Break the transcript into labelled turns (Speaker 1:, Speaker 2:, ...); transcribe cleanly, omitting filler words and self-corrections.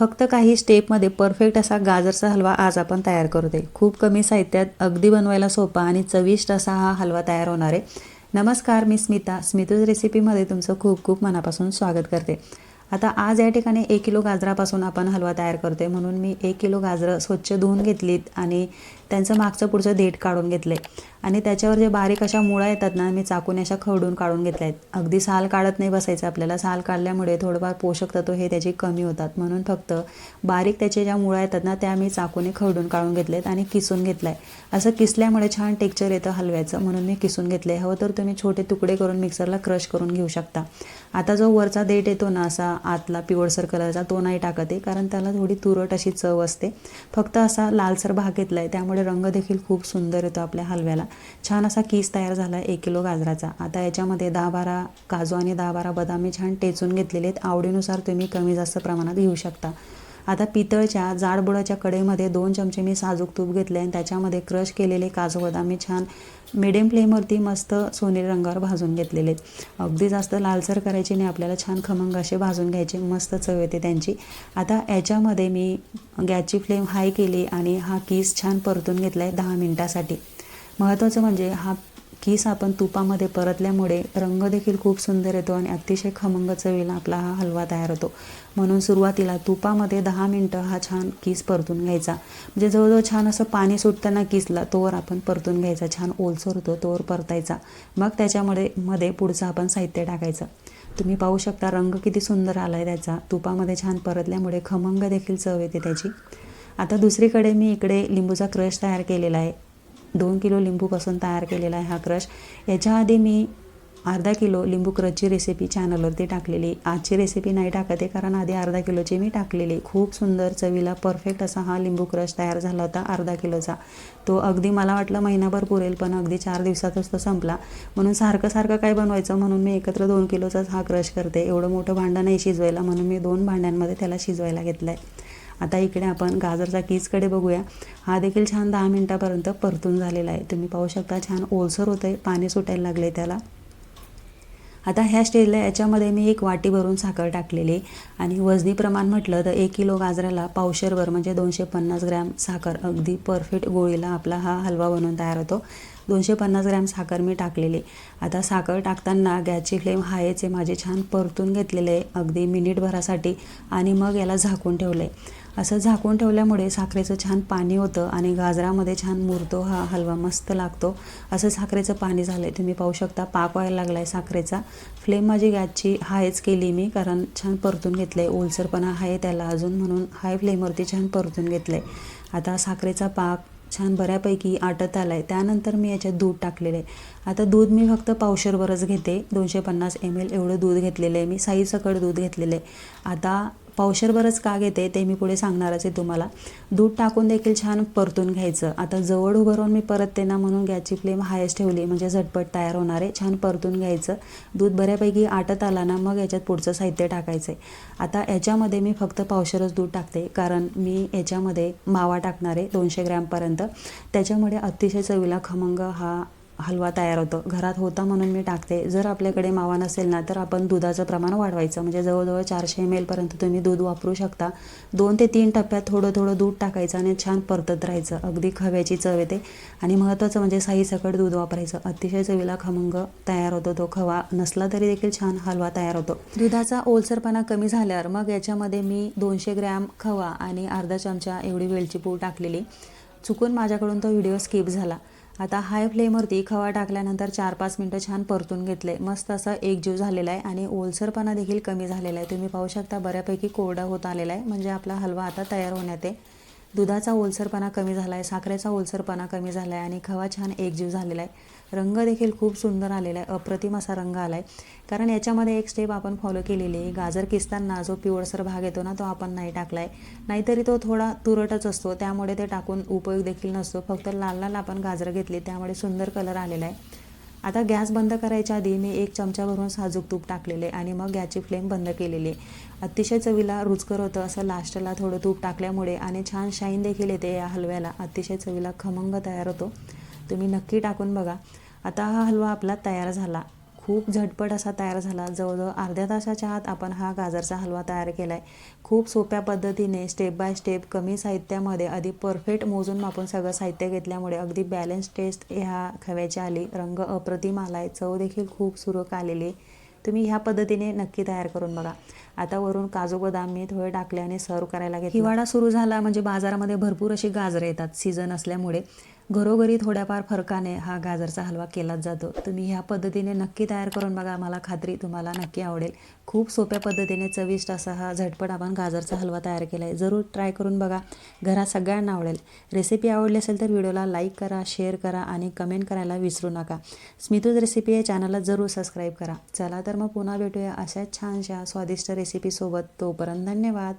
Speaker 1: फक्त काही स्टेपमध्ये परफेक्ट असा गाजरचा हलवा आज आपण तयार करतोय. खूप कमी साहित्यात अगदी बनवायला सोपा आणि चविष्ट असा हा हलवा तयार होणार आहे. नमस्कार, मी स्मिता. स्मितूज रेसिपीमध्ये तुमचं खूप खूप मनापासून स्वागत करते. आता आज या ठिकाणी 1 किलो गाजरापासून आपण हलवा तयार करतोय, म्हणून मी 1 किलो गाजरं स्वच्छ धुवून घेतलीत आणि त्यांचं मागचं पुढचं देठ काढून घेतले आणि त्याच्यावर जे बारीक अशा मुळा येतात ना, मी चाकूने अशा खवडून काढून घेतल्या आहेत. अगदी साल काढत नाही बसायचं आपल्याला. साल काढल्यामुळे थोडंफार पोषक तत्व हे त्याचे कमी होतात, म्हणून फक्त बारीक त्याचे ज्या मुळा येतात ना, त्या मी चाकूने खवडून काढून घेतलेत आणि किसून घेतलं आहे. असं किसल्यामुळे छान टेक्स्चर येतं हलव्याचं, म्हणून मी किसून घेतले. हवं तर तुम्ही छोटे तुकडे करून मिक्सरला क्रश करून घेऊ शकता. आता जो वरचा देठ येतो ना, असा आतला पिवळसर कलरचा, तो नाही टाकत आहे, कारण त्याला थोडी तुरट अशी चव असते. फक्त असा लालसर भाग घेतला आहे, त्यामुळे रंग देखील खूप सुंदर येतो आपल्या हलव्याला. छान असा कीस तयार झाला आहे 1 किलो गाजराचा. आता याच्यामध्ये 10-12 काजू आणि 10-12 बदाम मी छान टेचून घेतलेले आहेत. आवडीनुसार तुम्ही कमी जास्त प्रमाणात घेऊ शकता. आता पितळच्या जाडबुडाच्या कढईमध्ये 2 चमचे मी साजूक तूप घेतले आणि त्याच्यामध्ये क्रश केलेले काजू बदाम मी छान मिडियम फ्लेमवरती मस्त सोनेरी रंगावर भाजून घेतलेले आहेत. अगदी जास्त लालसर करायचे नाही, आपल्याला छान खमंग असे भाजून घ्यायचे, मस्त चव येते त्यांची. आता याच्यामध्ये मी गॅसची फ्लेम हाय केली आणि हा कीस छान परतून घेतला आहे 10 मिनिटासाठी. महत्त्वाचं म्हणजे हा कीस आपण तुपामध्ये परतल्यामुळे रंग देखील खूप सुंदर येतो आणि अतिशय खमंग चवीला आपला हा हलवा तयार होतो. म्हणून सुरुवातीला तुपामध्ये 10 मिनटं हा छान कीस परतून घ्यायचा. म्हणजे जवळजवळ छान असं पाणी सुटताना कीसला तोवर आपण परतून घ्यायचा. छान ओलसर होतो तोवर परतायचा. मग त्याच्यामध्ये पुढचं आपण साहित्य टाकायचं. तुम्ही पाहू शकता रंग किती सुंदर आला आहे त्याचा. तुपामध्ये छान परतल्यामुळे खमंग देखील चव येते त्याची. आता दुसरीकडे मी इकडे लिंबूचा क्रश तयार केलेला आहे. 2 किलो लिंबूपासून तयार केलेला आहे हा क्रश. याच्या आधी मी अर्धा किलो लिंबू क्रशची रेसिपी चॅनलवरती टाकलेली. आजची रेसिपी नाही टाकत आहे, कारण आधी अर्धा किलोची मी टाकलेली. खूप सुंदर चवीला परफेक्ट असा हा लिंबू क्रश तयार झाला होता अर्धा किलोचा. तो अगदी मला वाटलं महिनाभर पुरेल, पण अगदी 4 दिवसातच तो संपला. म्हणून सारखं काय बनवायचं, म्हणून मी एकत्र 2 किलोचाच हा क्रश करते. एवढं मोठं भांडं नाही शिजवायला, म्हणून मी 2 भांड्यांमध्ये त्याला शिजवायला घेतलं आहे. आता इकडे आपण गाजरचा कीसकडे बघूया. हा देखील छान 10 मिनटापर्यंत परतून झालेला आहे. तुम्ही पाहू शकता छान ओलसर होतं आहे, पाणी सुटायला लागलं आहे त्याला. आता ह्या स्टेजला याच्यामध्ये मी 1 वाटी भरून साखर टाकलेली आणि वजनी प्रमाण म्हटलं तर 1 किलो गाजराला पावशेरभर म्हणजे 250 ग्रॅम साखर अगदी परफेक्ट गोळीला आपला हा हलवा बनवून तयार होतो. 250 ग्रॅम साखर मी टाकलेली. आता साखर टाकताना गॅसची फ्लेम हायच आहे माझी. छान परतून घेतलेलं आहे अगदी मिनिटभरासाठी आणि मग याला झाकून ठेवलं आहे. असं झाकून ठेवल्यामुळे साखरेचं छान पाणी होतं आणि गाजरामध्ये छान मुरतो हा हलवा, मस्त लागतो. असं साखरेचं पाणी झालं आहे. तुम्ही पाहू शकता पाक व्हायला लागला आहे साखरेचा. फ्लेम माझी गॅसची हायच केली मी, कारण छान परतून घेतलं आहे. ओलसरपणा आहे त्याला अजून, म्हणून हाय फ्लेमवरती छान परतून घेतलं आहे. आता साखरेचा पाक छान बऱ्यापैकी आटत आला आहे. त्यानंतर मी याच्यात दूध टाकलेलं आहे. आता दूध मी फक्त पावशेरभरच घेते. 250 ml एवढं दूध घेतलेलं आहे मी. साईसकट दूध घेतलेलं आहे. आता पावशेरभरच का घेते ते मी पुढे सांगणारच आहे तुम्हाला. दूध टाकून देखील छान परतून घ्यायचं. आता जवळ उभं राहून मी परतते ना, म्हणून गॅसची फ्लेम हायच ठेवली, म्हणजे झटपट तयार होणार आहे. छान परतून घ्यायचं. दूध बऱ्यापैकी आटत आला ना, मग याच्यात पुढचं साहित्य टाकायचं आहे. आता याच्यामध्ये मी फक्त पावशेरच दूध टाकते, कारण मी याच्यामध्ये मावा टाकणार आहे 200 ग्रॅमपर्यंत. त्याच्यामुळे अतिशय चवीला खमंग हा हलवा तयार होतो. घरात होता म्हणून मी टाकते. जर आपल्याकडे मावा नसेल ना, तर आपण दुधाचं प्रमाण वाढवायचं. म्हणजे जवळजवळ 400 ml पर्यंत तुम्ही दूध वापरू शकता. 2 ते 3 टप्प्यात थोडं दूध टाकायचं आणि छान परतत राहायचं. अगदी खव्याची चव येते. आणि महत्त्वाचं म्हणजे साईसकट दूध वापरायचं. अतिशय चवीला खमंग तयार होतो तो. खवा नसला तरी देखील छान हलवा तयार होतो. दुधाचा ओलसरपणा कमी झाल्यावर मग याच्यामध्ये मी 200 ग्रॅम खवा आणि अर्धा चमचा एवढी वेलची पूड टाकलेली. चुकून माझ्याकडून तो व्हिडिओ स्किप झाला. आता हाय फ्लेमवरती खवा टाकल्यानंतर 4-5 मिनटं छान परतून घेतले. मस्त असा एकजीव झालेला आहे आणि ओलसरपणा देखील कमी झालेला आहे. तुम्ही पाहू शकता बऱ्यापैकी कोरडा होत आलेला आहे, म्हणजे आपला हलवा आता तयार होण्यात आहे. दुधाचा ओलसरपणा कमी झाला आहे, साखरेचा ओलसरपणा कमी झाला आहे आणि खवा छान एकजीव झालेला आहे. रंग देखील खूप सुंदर आलेला आहे, अप्रतिम असा रंग आला आहे. कारण याच्यामध्ये एक स्टेप आपण फॉलो केलेली आहे. गाजर किसताना जो पिवळसर भाग येतो ना, तो आपण नाही टाकला आहे. नाहीतरी तो थोडा तुरटच असतो, त्यामुळे ते टाकून उपयोग देखील नसतो. फक्त लाल आपण गाजर घेतली, त्यामुळे सुंदर कलर आलेला आहे. आता गॅस बंद करायच्या आधी मी 1 चमचा भरून साजूक तूप टाकलेले आणि मग गॅसची फ्लेम बंद केलेली आहे. अतिशय चवीला रुचकर होतं असं लास्टला थोडं तूप टाकल्यामुळे आणि छान शाईन देखील येते या हलव्याला. अतिशय चवीला खमंग तयार होतो. तुम्ही नक्की टाकून बघा. आता हा हलवा आपला तयार झाला. खूप झटपट असा तयार झाला. जवळजवळ अर्ध्या तासाच्या आत आपण हा गाजरचा हलवा तयार केला आहे. खूप सोप्या पद्धतीने स्टेप बाय स्टेप कमी साहित्यामध्ये अगदी परफेक्ट मोजून मापून सगळं साहित्य घेतल्यामुळे अगदी बॅलन्स टेस्ट ह्या खव्याची आली. रंग अप्रतिम आला आहे, चव देखील खूप सुरेख आलेली आहे. तुम्ही ह्या पद्धतीने नक्की तयार करून बघा. आता वरून काजू बदाम मी थोडे टाकले आणि सर्व करायला घेतलं. हिवाळा सुरू झाला म्हणजे बाजारामध्ये भरपूर अशी गाजरं येतात. सीझन असल्यामुळे घरोघरी थोड्याफार फरकाने हा गाजरचा हलवा केलाच जातो. तुम्ही ह्या पद्धतीने नक्की तयार करून बघा. मला खात्री तुम्हाला नक्की आवडेल. खूप सोप्या पद्धतीने चविष्ट असा हा झटपट आपण गाजरचा हलवा तयार केला आहे. जरूर ट्राय करून बघा. घरात सगळ्यांना आवडेल. रेसिपी आवडली असेल तर व्हिडिओला लाईक करा, शेअर करा आणि कमेंट करायला विसरू नका. स्मितूज रेसिपी या चॅनलला जरूर सबस्क्राईब करा. चला तर मग पुन्हा भेटूया अशाच छानशा स्वादिष्ट रेसिपीसोबत. तोपर्यंत धन्यवाद.